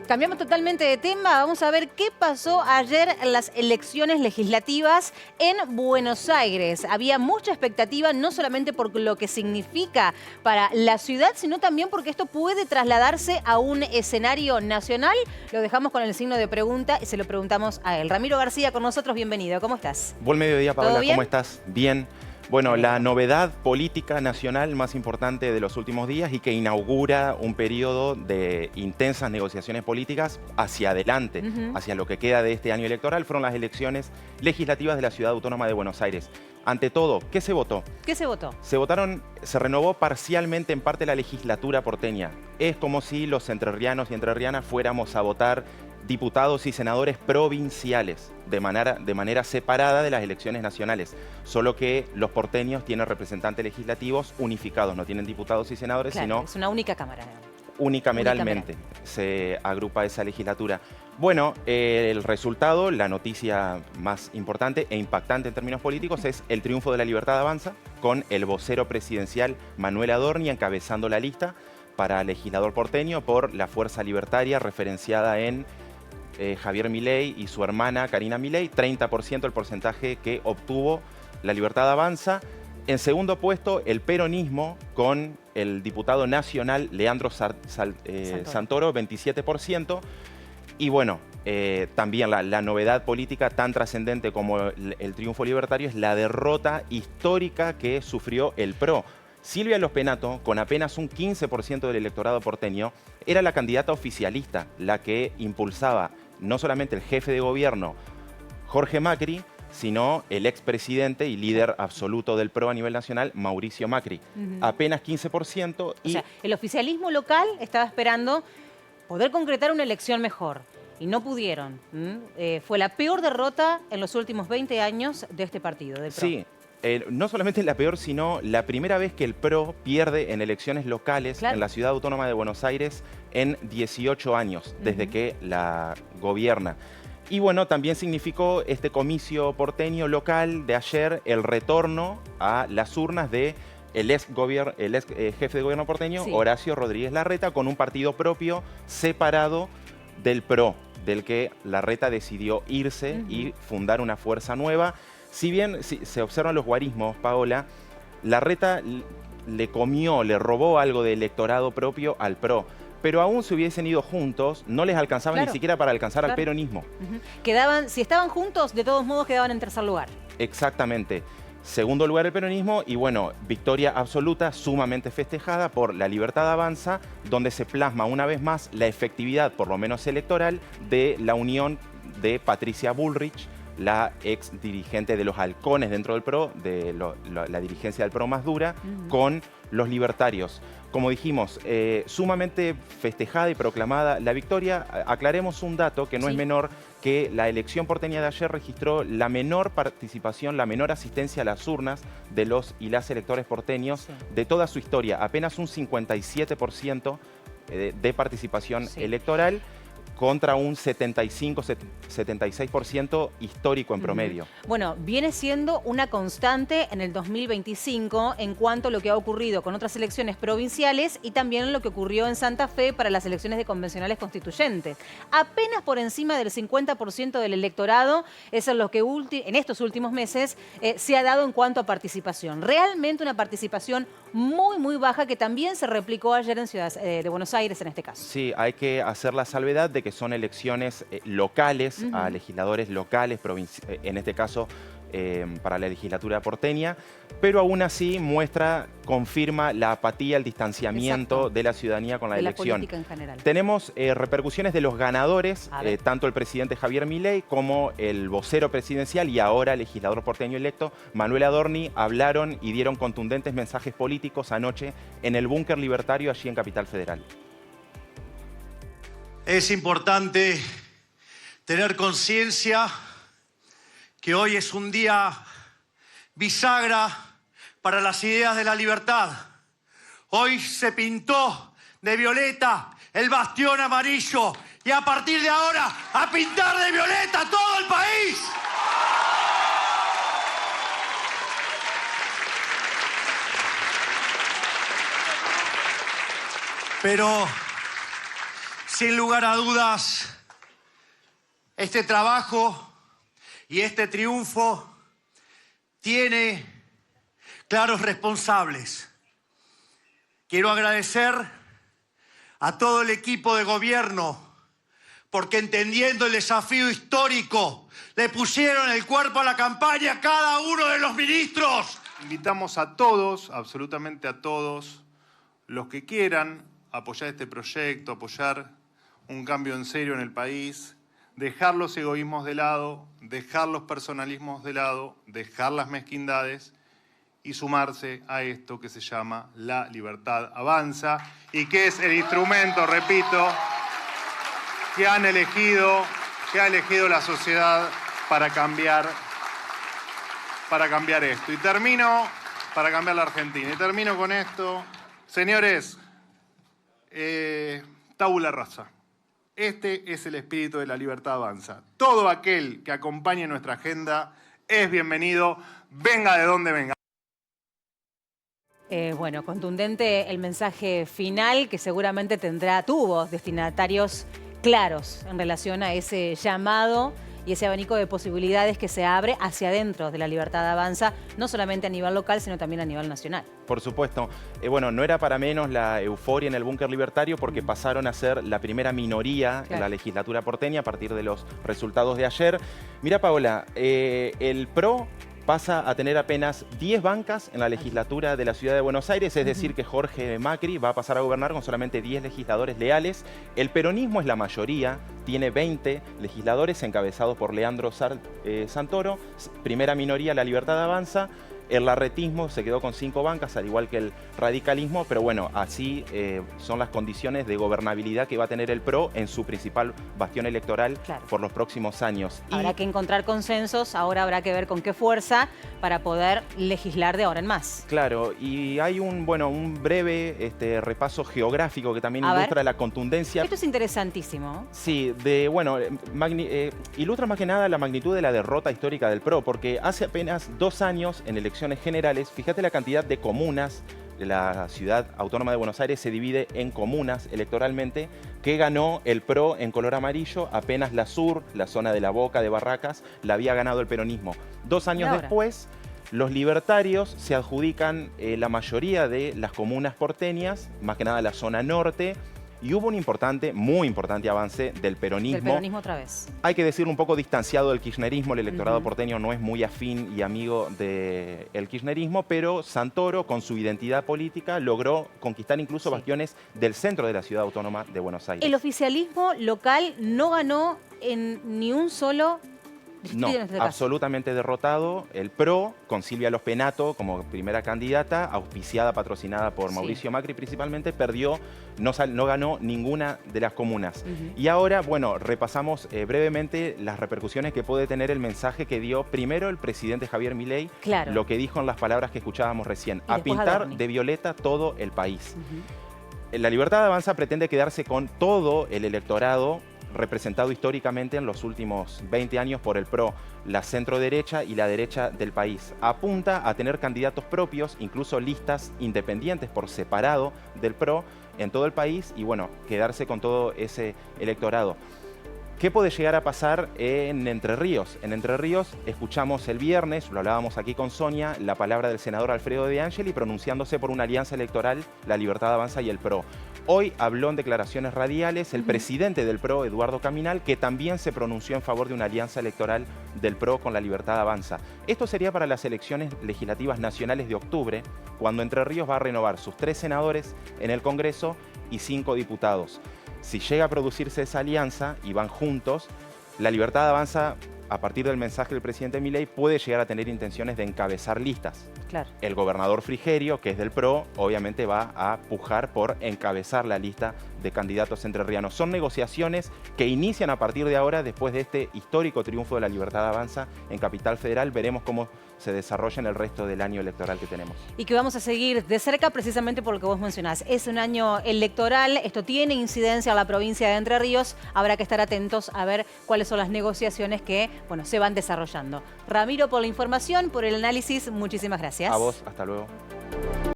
Cambiamos totalmente de tema. Vamos a ver qué pasó ayer en las elecciones legislativas en Buenos Aires. Había mucha expectativa, no solamente por lo que significa para la ciudad, sino también porque esto puede trasladarse a un escenario nacional. Lo dejamos con el signo de pregunta y se lo preguntamos a él. Ramiro García con nosotros, bienvenido. ¿Cómo estás? Buen mediodía, Paola. ¿Todo bien? ¿Cómo estás? Bien. Bueno, la novedad política nacional más importante de los últimos días y que inaugura un periodo de intensas negociaciones políticas hacia adelante, hacia lo que queda de este año electoral, fueron las elecciones legislativas de la Ciudad Autónoma de Buenos Aires. Ante todo, ¿qué se votó? ¿Qué se votó? Se renovó parcialmente en parte la legislatura porteña. Es como si los entrerrianos y entrerrianas fuéramos a votar diputados y senadores provinciales de manera separada de las elecciones nacionales. Solo que los porteños tienen representantes legislativos unificados, no tienen diputados y senadores, Claro, sino es una única cámara. unicameralmente se agrupa esa legislatura. Bueno, el resultado, la noticia más importante e impactante en términos políticos es el triunfo de La Libertad Avanza, con el vocero presidencial Manuel Adorni encabezando la lista para legislador porteño por la Fuerza Libertaria referenciada en Javier Milei y su hermana Karina Milei, 30% el porcentaje que obtuvo La Libertad Avanza. En segundo puesto, el peronismo con el diputado nacional Leandro Santoro, 27%. Y bueno, también la novedad política tan trascendente como el triunfo libertario es la derrota histórica que sufrió el PRO. Silvia Lospenato, con apenas un 15% del electorado porteño, era la candidata oficialista, la que impulsaba no solamente el jefe de gobierno, Jorge Macri, sino el expresidente y líder absoluto del PRO a nivel nacional, Mauricio Macri. Apenas 15%. O sea, el oficialismo local estaba esperando poder concretar una elección mejor y no pudieron. Fue la peor derrota en los últimos 20 años de este partido, del PRO. Sí. No solamente la peor, sino la primera vez que el PRO pierde en elecciones locales en la Ciudad Autónoma de Buenos Aires en 18 años, desde que la gobierna. Y bueno, también significó este comicio porteño local de ayer el retorno a las urnas de el ex jefe de gobierno porteño, Horacio Rodríguez Larreta, con un partido propio separado del PRO, del que Larreta decidió irse y fundar una fuerza nueva. Si bien se observan los guarismos, Paola, Larreta le robó algo de electorado propio al PRO. Pero aún si hubiesen ido juntos, no les alcanzaba ni siquiera para alcanzar al peronismo. Quedaban, si estaban juntos, de todos modos quedaban en tercer lugar. Exactamente. Segundo lugar el peronismo y bueno, victoria absoluta, sumamente festejada por La Libertad Avanza, donde se plasma una vez más la efectividad, por lo menos electoral, de la unión de Patricia Bullrich, la ex dirigente de los halcones dentro del PRO, de la dirigencia del PRO más dura, con los libertarios. Como dijimos, sumamente festejada y proclamada la victoria. Aclaremos un dato que no es menor, que la elección porteña de ayer registró la menor participación, la menor asistencia a las urnas de los y las electores porteños de toda su historia. Apenas un 57% de participación electoral, contra un 75-76% histórico en promedio. Bueno, viene siendo una constante en el 2025 en cuanto a lo que ha ocurrido con otras elecciones provinciales y también lo que ocurrió en Santa Fe para las elecciones de convencionales constituyentes. Apenas por encima del 50% del electorado es lo que en estos últimos meses se ha dado en cuanto a participación. Realmente una participación muy, muy baja que también se replicó ayer en Ciudad de Buenos Aires en este caso. Sí, hay que hacer la salvedad de que son elecciones locales, a legisladores locales, en este caso para la legislatura porteña, pero aún así confirma la apatía, el distanciamiento de la ciudadanía con la elección. La política en general. Tenemos repercusiones de los ganadores, tanto el presidente Javier Milei como el vocero presidencial y ahora legislador porteño electo, Manuel Adorni, hablaron y dieron contundentes mensajes políticos anoche en el búnker libertario allí en Capital Federal. Es importante tener conciencia que hoy es un día bisagra para las ideas de la libertad. Hoy se pintó de violeta el bastión amarillo y a partir de ahora a pintar de violeta todo el país. Pero Sin lugar a dudas, este trabajo y este triunfo tiene claros responsables. Quiero agradecer a todo el equipo de gobierno porque, entendiendo el desafío histórico, le pusieron el cuerpo a la campaña a cada uno de los ministros. Invitamos a todos, absolutamente a todos, los que quieran apoyar este proyecto, apoyar un cambio en serio en el país, dejar los egoísmos de lado, dejar los personalismos de lado, dejar las mezquindades y sumarse a esto que se llama La Libertad Avanza y que es el instrumento, repito, que ha elegido la sociedad para cambiar esto. Y termino, para cambiar la Argentina. Y termino con esto. Señores, tabula rasa. Este es el espíritu de La Libertad Avanza. Todo aquel que acompañe nuestra agenda es bienvenido, venga de donde venga. Bueno, contundente el mensaje final que seguramente tuvo destinatarios claros en relación a ese llamado y ese abanico de posibilidades que se abre hacia adentro de La Libertad Avanza, no solamente a nivel local, sino también a nivel nacional. Por supuesto. Bueno, no era para menos la euforia en el búnker libertario porque pasaron a ser la primera minoría en la legislatura porteña a partir de los resultados de ayer. Mira, Paola, el PRO pasa a tener apenas 10 bancas en la legislatura de la Ciudad de Buenos Aires, es decir que Jorge Macri va a pasar a gobernar con solamente 10 legisladores leales. El peronismo es la mayoría, tiene 20 legisladores encabezados por Leandro Santoro, primera minoría La Libertad Avanza. El larretismo se quedó con 5 bancas, al igual que el radicalismo, pero bueno, así son las condiciones de gobernabilidad que va a tener el PRO en su principal bastión electoral por los próximos años. Habrá que encontrar consensos, ahora habrá que ver con qué fuerza para poder legislar de ahora en más. Claro, y hay un breve repaso geográfico que también ilustra la contundencia. Esto es interesantísimo. Sí, ilustra más que nada la magnitud de la derrota histórica del PRO, porque hace apenas 2 años en elecciones generales, fíjate la cantidad de comunas de la Ciudad Autónoma de Buenos Aires, se divide en comunas electoralmente, que ganó el PRO en color amarillo. Apenas la sur, la zona de La Boca, de Barracas, la había ganado el peronismo. 2 años después, los libertarios se adjudican la mayoría de las comunas porteñas, más que nada la zona norte, y hubo un muy importante avance del peronismo. Del peronismo otra vez. Hay que decirlo, un poco distanciado del kirchnerismo. El electorado porteño no es muy afín y amigo del kirchnerismo, pero Santoro, con su identidad política, logró conquistar incluso bastiones del centro de la Ciudad Autónoma de Buenos Aires. El oficialismo local no ganó en ni un solo No, absolutamente derrotado. El PRO, con Silvia Los Penato como primera candidata, auspiciada, patrocinada por Mauricio Macri principalmente, perdió, no ganó ninguna de las comunas. Y ahora, bueno, repasamos brevemente las repercusiones que puede tener el mensaje que dio primero el presidente Javier Milei, lo que dijo en las palabras que escuchábamos recién, a pintar de violeta todo el país. La Libertad Avanza pretende quedarse con todo el electorado representado históricamente en los últimos 20 años por el PRO, la centro-derecha y la derecha del país. Apunta a tener candidatos propios, incluso listas independientes por separado del PRO en todo el país y, bueno, quedarse con todo ese electorado. ¿Qué puede llegar a pasar en Entre Ríos? En Entre Ríos escuchamos el viernes, lo hablábamos aquí con Sonia, la palabra del senador Alfredo De Angeli pronunciándose por una alianza electoral, La Libertad Avanza y el PRO. Hoy habló en declaraciones radiales el presidente del PRO, Eduardo Caminal, que también se pronunció en favor de una alianza electoral del PRO con La Libertad Avanza. Esto sería para las elecciones legislativas nacionales de octubre, cuando Entre Ríos va a renovar sus 3 senadores en el Congreso y 5 diputados. Si llega a producirse esa alianza y van juntos, La Libertad Avanza, a partir del mensaje del presidente Milei, puede llegar a tener intenciones de encabezar listas. El gobernador Frigerio, que es del PRO, obviamente va a pujar por encabezar la lista de candidatos entrerrianos. Son negociaciones que inician a partir de ahora, después de este histórico triunfo de La Libertad Avanza en Capital Federal. Veremos cómo se desarrolla en el resto del año electoral que tenemos. Y que vamos a seguir de cerca precisamente por lo que vos mencionás. Es un año electoral, esto tiene incidencia en la provincia de Entre Ríos. Habrá que estar atentos a ver cuáles son las negociaciones que, bueno, se van desarrollando. Ramiro, por la información, por el análisis, muchísimas gracias. A vos, hasta luego.